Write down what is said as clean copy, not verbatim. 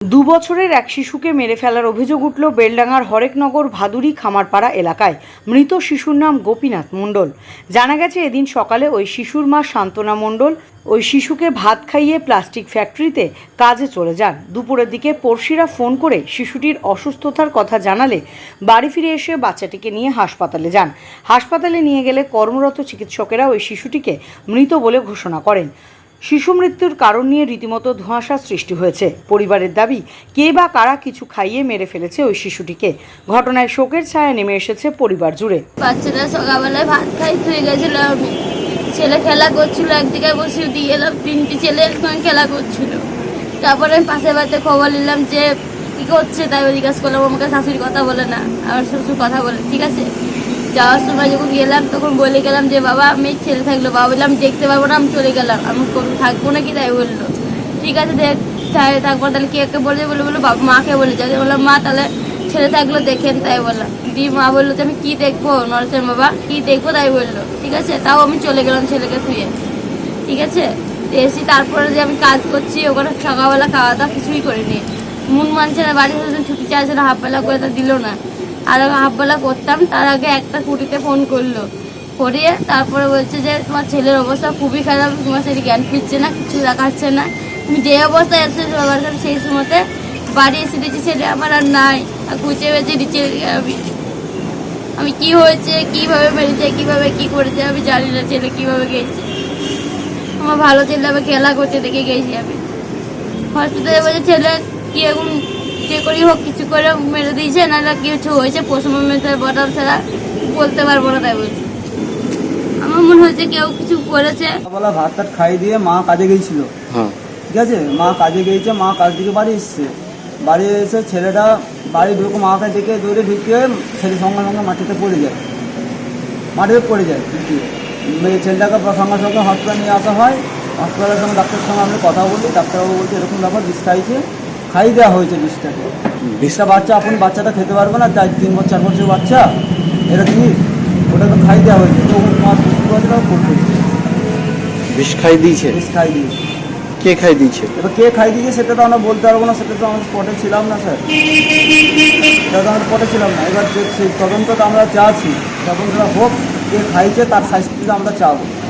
দুবছরের এক শিশুকে মেরে ফেলার অভিযোগ উঠল বেলডাঙ্গার হরেকনগর ভাদুরী খামারপাড়া এলাকায়। মৃত শিশুর নাম গোপীনাথ মণ্ডল। জানা গেছে, এদিন সকালে ওই শিশুর মা সান্ত্বনা মণ্ডল ওই শিশুকে ভাত খাইয়ে প্লাস্টিক ফ্যাক্টরিতে কাজে চলে যান। দুপুরের দিকে পড়শিরা ফোন করে শিশুটির অসুস্থতার কথা জানালে বাড়ি ফিরে এসে বাচ্চাটিকে নিয়ে হাসপাতালে যান। হাসপাতালে নিয়ে গেলে কর্মরত চিকিৎসকেরা ওই শিশুটিকে মৃত বলে ঘোষণা করেন। শিশু মৃত্যুর কারণ নিয়ে রীতিমতো ধোঁয়াশা সৃষ্টি হয়েছে। পরিবারের দাবি, কে বা কারা কিছু খাইয়ে মেরে ফেলেছে ওই শিশুটিকে। ঘটনায় শোকের ছায়া নেমে এসেছে পরিবার জুড়ে। বাচ্চারা সকালবেলায় ভাত খাই ধুয়ে গেছিল, আমি ছেলে খেলা করছিল, একদিকে বসে দিয়ে এলাম, তিনটি ছেলে একসঙ্গে খেলা করছিল। তারপরে আমি পাশে বাড়িতে খবর নিলাম যে কী করছে, তাই জিজ্ঞাসা করলাম। আমাকে শাশুড়ি কথা বলে না, আমার শ্বশুর কথা বলে। ঠিক আছে, যাওয়ার সময় যখন গেলাম তখন বলে গেলাম যে বাবা আমি ছেলে থাকলো। বাবা বললাম আমি দেখতে পারবো না, আমি চলে গেলাম, আমি থাকবো নাকি, তাই বললো। ঠিক আছে দেখ থাকবো, তাহলে কে বলে বললো বাবা মাকে বলে যাতে। বললাম মা তাহলে ছেলে থাকলো দেখেন, তাই বললাম। দিয়ে মা বললো যে আমি কী দেখবো নরসেন বাবা, কী দেখবো, তাই বললো। ঠিক আছে, তাও আমি চলে গেলাম ছেলেকে শুয়ে। ঠিক আছে, এসে তারপরে যে আমি কাজ করছি ওখানে সকালবেলা খাওয়া দাওয়া কিছুই করিনি। মন মানছে না, বাড়ি ছুটি চাইছে না, হাফবেলা করে তা দিল না। আর হাফবেলা করতাম, তার আগে একটা কুটিতে ফোন করলো, করিয়ে তারপরে বলছে যে তোমার ছেলের অবস্থা খুবই খারাপ, তোমার ছেলে জ্ঞান ফিরছে না, কিছু দেখাচ্ছে না। তুমি যে অবস্থায় এসে বাবার কাছে সেই সময়তে বাড়ি এসে দিচ্ছি, ছেলে আমার আর নাই, আর খুঁজে বেঁচে দিচ্ছে। আমি কি হয়েছে, কিভাবে মেরেছে, কিভাবে কি করেছে আমি জানি না। ছেলে কিভাবে গেছে, আমার ভালো ছেলে আমি খেলা করতে দেখে গেছি। আমি হসপিটালে বলছে ছেলে কি এখন যে করেই হোক কিছু করে মেরে দিয়েছে, নাহলে কিছু হয়েছে পোস্টমর্টমের বর্ডার ছাড়া বলতে পারবো না, তাই বলছি। আমার মনে হচ্ছে কেউ কিছু করেছে। সকালবেলা ভাত টাত খাই দিয়ে মা কাজে গিয়েছিল। ঠিক আছে, মা কাজে গিয়েছে, মা কাজ থেকে বাড়ি এসছে। বাড়ি এসে ছেলেটা বাড়ি ঢুকে মাকে দেখে দৌড়ে ঢুকিয়ে ছেলের সঙ্গে সঙ্গে মাটিতে পড়ে যায়, ঢুকিয়ে ছেলেটাকে সঙ্গে সঙ্গে হসপিটালে নিয়ে আসা হয়। হসপিটালের সঙ্গে ডাক্তারের সঙ্গে আমি কথা বলি, ডাক্তারবাবু বলছে এরকম ব্যাপার, বিষ খাইছে, খাই দেওয়া হয়েছে বিষটাকে। বিষটা বাচ্চা আপনি বাচ্চাটা খেতে পারবে না, 3 বছর 4 বছর বাচ্চা, এটা জিনিস ওটা তো খাই দেওয়া হয়েছে। তো মা সুস্থ বাচ্চাটাও করতে বিষ খাই দিয়েছে। বিষ খাই দিয়েছে। কে খাই দিয়েছে? এবার কে খাই দিয়েছে সেটা তো আমরা বলতে পারবো না, সেটা তো আমরা স্পটে ছিলাম না স্যার, সেটা তো আমরা স্পটে ছিলাম না। এবার সেই তদন্তটা আমরা চাচ্ছি, তদন্তটা হোক, কে খাইছে তার শাস্তিটা আমরা চাবো।